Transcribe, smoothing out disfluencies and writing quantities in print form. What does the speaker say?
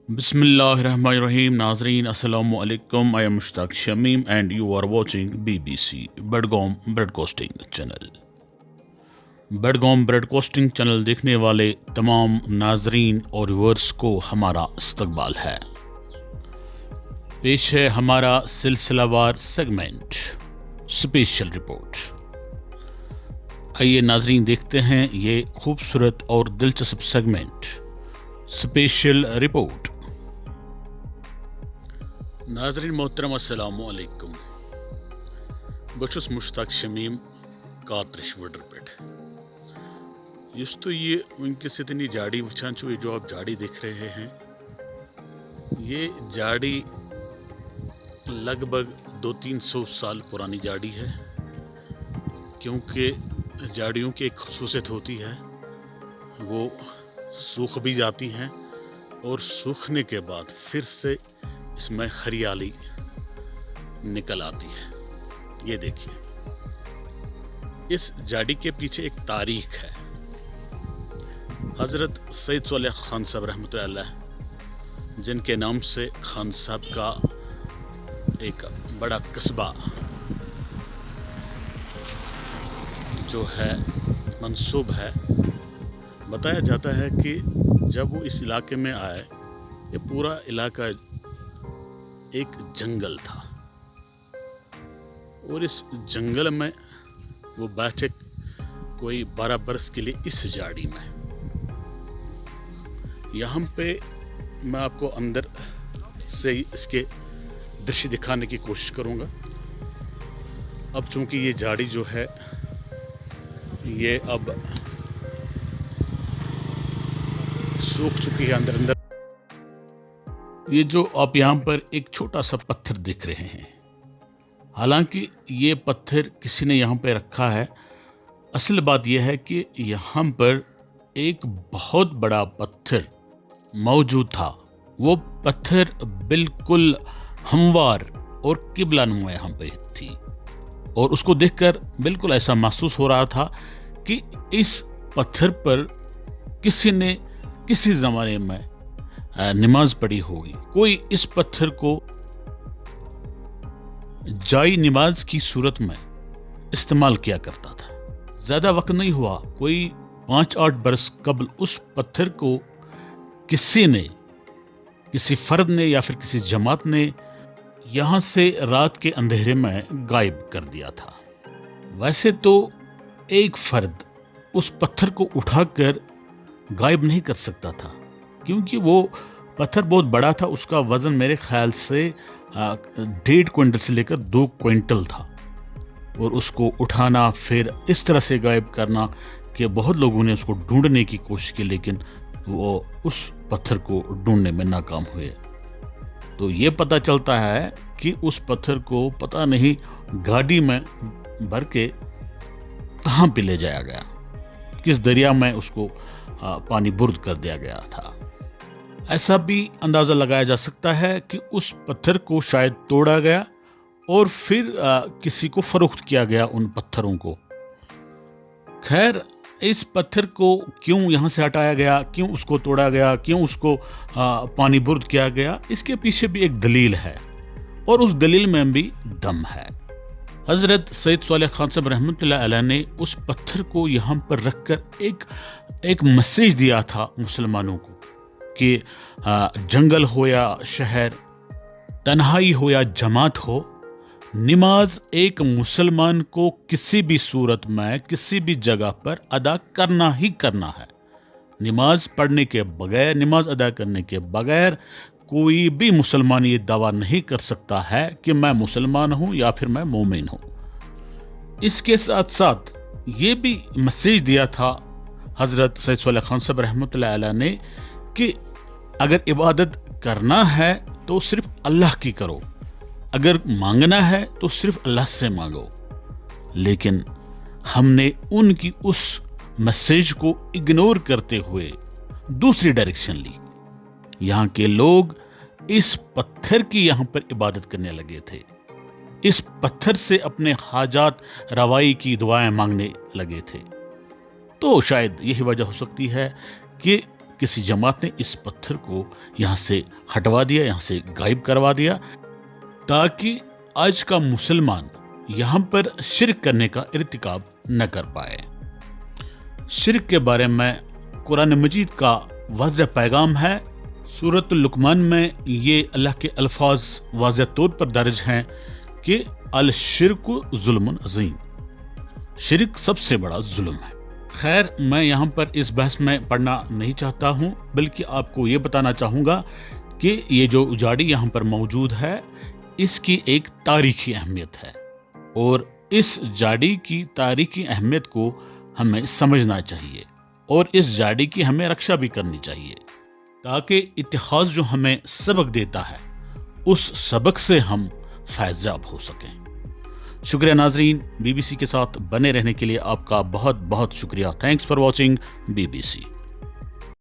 Bismillahirrahmanirrahim. Nazreen, Assalamu alaikum. I am Mushtaq Shamim and you are watching BBC Badgaum Broadcasting Channel. Badgaum Broadcasting Channel देखने वाले तमाम नाजरीन और viewers को हमारा इस्तकबाल है। पेश है हमारा सिलसिलावार सेगमेंट स्पेशल रिपोर्ट। आइए नाजरीन देखते हैं ये खूबसूरत और दिलचस्प सेगमेंट स्पेशल रिपोर्ट। नाजरीन मोहतरम अस्सलामु अलैकुम। बचुस मुश्ताक शमीम कातरिश वडर पेट युस तो ये वनकस इतनी जाड़ी वचान ये जो आप जाड़ी देख रहे हैं, ये जाड़ी लगभग 200-300 साल पुरानी जाड़ी है। क्योंकि जाड़ियों की एक खसूसियत होती है, वो सूख भी जाती हैं और सूखने के बाद फिर से इसमें हरियाली निकल आती है। ये देखिए, इस जाड़ी के पीछे एक तारीख है। हज़रत सैयद सोलह खान साहब रहमतुल्लाह अलैह, जिनके नाम से खान साहब का एक बड़ा कस्बा जो है मंसूब है। बताया जाता है कि जब वो इस इलाके में आए, ये पूरा इलाका एक जंगल था और इस जंगल में वो बैठे कोई 12 बरस के लिए इस जाड़ी में। यहाँ पे मैं आपको अंदर से इसके दृश्य दिखाने की कोशिश करूँगा। अब चूंकि ये जाड़ी जो है ये अब सूख चुकी है अंदर अंदर। ये जो आप यहाँ पर एक छोटा सा पत्थर देख रहे हैं, हालांकि ये पत्थर किसी ने यहाँ पे रखा है। असल बात यह है कि यहाँ पर एक बहुत बड़ा पत्थर मौजूद था। वो पत्थर बिल्कुल हमवार और किबला नुमा यहाँ पे थी और उसको देखकर बिल्कुल ऐसा महसूस हो रहा था कि इस पत्थर पर किसी ने किसी ज़माने में नमाज पढ़ी होगी। कोई इस पत्थर को जाई नमाज की सूरत में इस्तेमाल किया करता था। ज़्यादा वक्त नहीं हुआ, कोई 5-8 बरस कबल उस पत्थर को किसी ने, किसी फ़र्द ने या फिर किसी जमात ने यहाँ से रात के अंधेरे में गायब कर दिया था। वैसे तो एक फ़र्द उस पत्थर को उठाकर गायब नहीं कर सकता था, क्योंकि वो पत्थर बहुत बड़ा था। उसका वज़न मेरे ख्याल से 1.5 क्विंटल से लेकर 2 क्विंटल था और उसको उठाना फिर इस तरह से गायब करना कि बहुत लोगों ने उसको ढूंढने की कोशिश की, लेकिन वो उस पत्थर को ढूंढने में नाकाम हुए। तो ये पता चलता है कि उस पत्थर को पता नहीं गाड़ी में भर के कहाँ पे ले जाया गया, किस दरिया में उसको पानी बुर्द कर दिया गया था। ऐसा भी अंदाज़ा लगाया जा सकता है कि उस पत्थर को शायद तोड़ा गया और फिर किसी को फ़रोख्त किया गया उन पत्थरों को। खैर, इस पत्थर को क्यों यहाँ से हटाया गया, क्यों उसको तोड़ा गया, क्यों उसको पानी बुर्द किया गया, इसके पीछे भी एक दलील है और उस दलील में भी दम है। हज़रत सैयद सोलह खान साहब रहमतुल्लाह अलैह ने उस पत्थर को यहाँ पर रखकर एक मैसेज दिया था मुसलमानों को कि जंगल हो या शहर, तन्हाई हो या जमात हो, नमाज एक मुसलमान को किसी भी सूरत में किसी भी जगह पर अदा करना ही करना है। नमाज पढ़ने के बगैर, नमाज अदा करने के बगैर कोई भी मुसलमान ये दावा नहीं कर सकता है कि मैं मुसलमान हूँ या फिर मैं मोमिन हूँ। इसके साथ साथ ये भी मैसेज दिया था हज़रत सैयद सोलह खान साहब रहमतुल्लाह अलैह ने कि अगर इबादत करना है तो सिर्फ अल्लाह की करो, अगर मांगना है तो सिर्फ अल्लाह से मांगो। लेकिन हमने उनकी उस मैसेज को इग्नोर करते हुए दूसरी डायरेक्शन ली। यहाँ के लोग इस पत्थर की यहाँ पर इबादत करने लगे थे, इस पत्थर से अपने हाजात रवाई की दुआएं मांगने लगे थे। तो शायद यही वजह हो सकती है कि کسی جماعت نے اس پتھر کو یہاں سے ہٹوا دیا، یہاں سے غائب کروا دیا، تاکہ آج کا مسلمان یہاں پر شرک کرنے کا ارتکاب نہ کر پائے۔ شرک کے بارے میں قرآن مجید کا واضح پیغام ہے۔ سورۃ لقمان میں یہ اللہ کے الفاظ واضح طور پر درج ہیں کہ الشرک ظلم عظیم، شرک سب سے بڑا ظلم ہے۔ خیر، میں یہاں پر اس بحث میں پڑھنا نہیں چاہتا ہوں، بلکہ آپ کو یہ بتانا چاہوں گا کہ یہ جو جھاڑی یہاں پر موجود ہے اس کی ایک تاریخی اہمیت ہے، اور اس جھاڑی کی تاریخی اہمیت کو ہمیں سمجھنا چاہیے، اور اس جھاڑی کی ہمیں رکشا بھی کرنی چاہیے، تاکہ اتخاذ جو ہمیں سبق دیتا ہے اس سبق سے ہم فیض یاب ہو سکیں۔ شکریہ ناظرین، بی بی سی کے ساتھ بنے رہنے کے لیے آپ کا بہت بہت شکریہ۔ Thanks for watching B B C.